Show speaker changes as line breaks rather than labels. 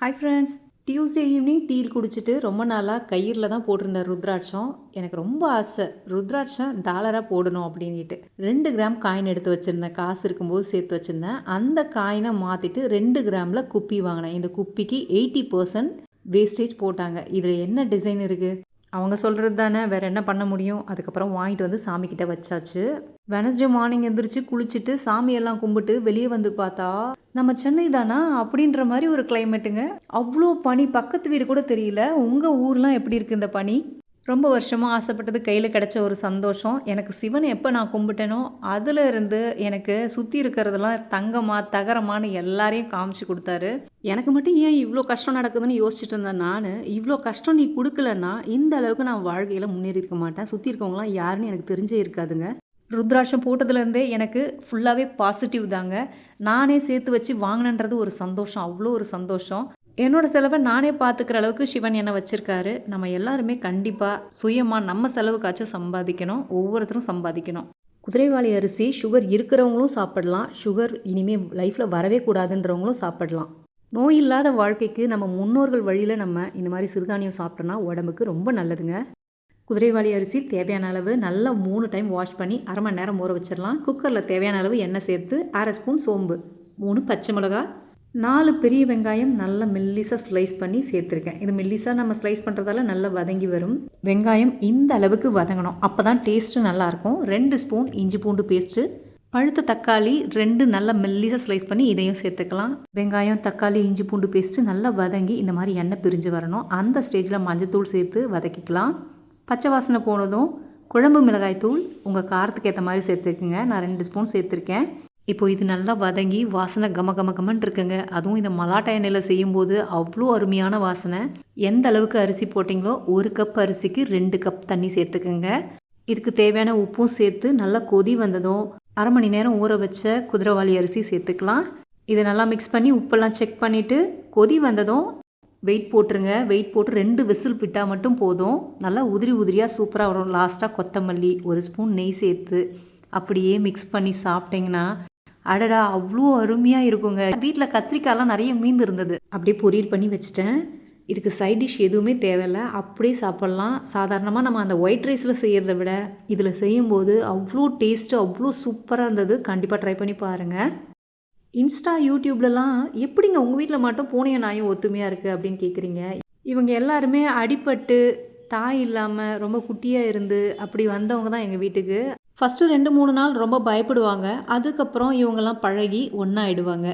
Hi friends. Tuesday evening tea குடிச்சிட்டு ரொம்ப நாளாக கயிறில் தான் போட்டிருந்தேன் ருத்ராட்சம். எனக்கு ரொம்ப ஆசை ருத்ராட்சம் டாலராக போடணும் அப்படின்ட்டு 2 கிராம் காயின் எடுத்து வச்சுருந்தேன். காசு இருக்கும்போது சேர்த்து வச்சுருந்தேன். அந்த காயினை மாற்றிட்டு 2 கிராமில் குப்பி வாங்கினேன். இந்த குப்பிக்கு 80% வேஸ்டேஜ் போட்டாங்க. இதில் என்ன டிசைன் இருக்குது, அவங்க சொல்கிறது தானே, வேறு என்ன பண்ண முடியும். அதுக்கப்புறம் வாங்கிட்டு வந்து சாமிக்கிட்ட வச்சாச்சு. வெனஸ்டே மார்னிங் எழுந்திரிச்சு குளிச்சுட்டு சாமியெல்லாம் கும்பிட்டு வெளியே வந்து பார்த்தா நம்ம சென்னை தானா அப்படின்ற மாதிரி ஒரு கிளைமேட்டுங்க. அவ்வளோ பனி, பக்கத்து வீடு கூட தெரியல. உங்கள் ஊர்லாம் எப்படி இருக்குது இந்த பனி? ரொம்ப வருஷமாக ஆசைப்பட்டது கையில் கிடச்ச ஒரு சந்தோஷம். எனக்கு சிவனை எப்போ நான் கும்பிட்டேனோ அதில் இருந்து எனக்கு சுற்றி இருக்கிறதெல்லாம் தங்கமா தகரமானு எல்லாரையும் காமிச்சு கொடுத்தாரு. எனக்கு மட்டும் ஏன் இவ்வளோ கஷ்டம் நடக்குதுன்னு யோசிச்சுட்டு இருந்தேன் நான். இவ்வளோ கஷ்டம் நீ கொடுக்கலன்னா இந்த அளவுக்கு நான் வாழ்க்கையில் முன்னேறி இருக்க மாட்டேன். சுற்றி இருக்கவங்களாம் யாருன்னு எனக்கு தெரிஞ்சே இருக்காதுங்க. ருத்ராட்சம் போட்டதுலேருந்தே எனக்கு ஃபுல்லாகவே பாசிட்டிவ் தாங்க. நானே சேர்த்து வச்சு வாங்கினன்றது ஒரு சந்தோஷம், அவ்வளோ ஒரு சந்தோஷம். என்னோடய செலவை நானே பார்த்துக்கிற அளவுக்கு சிவன் என்னை வச்சுருக்காரு. நம்ம எல்லாருமே கண்டிப்பாக சுயமாக நம்ம செலவுக்காச்சும் சம்பாதிக்கணும். ஒவ்வொருத்தரும் சம்பாதிக்கணும். குதிரைவாலி அரிசி சுகர் இருக்கிறவங்களும் சாப்பிடலாம், சுகர் இனிமேல் லைஃப்பில் வரவே கூடாதுன்றவங்களும் சாப்பிடலாம். நோய் இல்லாத வாழ்க்கைக்கு நம்ம முன்னோர்கள் வழியில் நம்ம இந்த மாதிரி சிறுதானியம் சாப்பிட்டோன்னா உடம்புக்கு ரொம்ப நல்லதுங்க. குதிரைவாலி அரிசி தேவையான அளவு நல்லா 3 டைம் வாஷ் பண்ணி அரை மணி நேரம் ஊற வச்சிடலாம். குக்கரில் தேவையான அளவு எண்ணெய் சேர்த்து 1/2 ஸ்பூன் சோம்பு, 3 பச்சை மிளகா, 4 பெரிய வெங்காயம் நல்லா மெல்லிசாக ஸ்லைஸ் பண்ணி சேர்த்துருக்கேன். இது மெல்லிசாக நம்ம ஸ்லைஸ் பண்ணுறதால நல்லா வதங்கி வரும். வெங்காயம் இந்த அளவுக்கு வதங்கணும், அப்போ தான் டேஸ்ட்டு நல்லாயிருக்கும். 2 ஸ்பூன் இஞ்சி பூண்டு பேஸ்ட்டு, பழுத்த தக்காளி 2 நல்லா மெல்லிசாக ஸ்லைஸ் பண்ணி இதையும் சேர்த்துக்கலாம். வெங்காயம், தக்காளி, இஞ்சி பூண்டு பேஸ்ட்டு நல்லா வதங்கி இந்த மாதிரி எண்ணெய் பிரிஞ்சு வரணும். அந்த ஸ்டேஜில் மஞ்சத்தூள் சேர்த்து வதக்கிக்கலாம். பச்சை வாசனை போனதும் குழம்பு மிளகாய் தூள் உங்கள் காரத்துக்கு ஏற்ற மாதிரி சேர்த்துக்குங்க. நான் 2 ஸ்பூன் சேர்த்துருக்கேன். இப்போது இது நல்லா வதங்கி வாசனை கமன்னு இருக்குங்க. அதுவும் இந்த மலாட்டா எண்ணெயில் செய்யும்போது அவ்வளோ அருமையான வாசனை. எந்த அளவுக்கு அரிசி போட்டிங்களோ 1 கப் அரிசிக்கு 2 கப் தண்ணி சேர்த்துக்குங்க. இதுக்கு தேவையான உப்பும் சேர்த்து நல்லா கொதி வந்ததும் அரை மணி நேரம் ஊற வச்ச குதிரைவாலி அரிசி சேர்த்துக்கலாம். இதை நல்லா மிக்ஸ் பண்ணி உப்பெல்லாம் செக் பண்ணிவிட்டு கொதி வந்ததும் வெயிட் போட்டுருங்க. வெயிட் போட்டு 2 விசில் விட்டால் மட்டும் போதும். நல்லா உதிரியாக சூப்பராக வரும். லாஸ்ட்டாக கொத்தமல்லி, 1 ஸ்பூன் நெய் சேர்த்து அப்படியே மிக்ஸ் பண்ணி சாப்பிட்டிங்கன்னா அடடா அவ்வளோ அருமையாக இருக்குங்க. வீட்டில் கத்திரிக்காயெலாம் நிறைய மீந்து இருந்தது, அப்படியே பொரியல் பண்ணி வச்சுட்டேன். இதுக்கு சைட் டிஷ் எதுவுமே தேவையில்லை, அப்படியே சாப்பிட்லாம். சாதாரணமாக நம்ம அந்த ஒயிட் ரைஸில் செய்கிறத விட இதில் செய்யும்போது அவ்வளோ டேஸ்ட்டு, அவ்வளோ சூப்பராக இருந்தது. கண்டிப்பாக ட்ரை பண்ணி பாருங்கள். இன்ஸ்டா, யூடியூப்லலாம் எப்படிங்க உங்கள் வீட்டில் மட்டும் பூனையும் நாயும் ஒத்துமையாக இருக்குது அப்படின்னு கேட்குறீங்க. இவங்க எல்லாருமே அடிபட்டு தாய் இல்லாமல் ரொம்ப குட்டியாக இருந்து அப்படி வந்தவங்க தான் எங்கள் வீட்டுக்கு. ஃபஸ்ட்டு 2-3 நாள் ரொம்ப பயப்படுவாங்க. அதுக்கப்புறம் இவங்கெல்லாம் பழகி ஒன்றாயிடுவாங்க.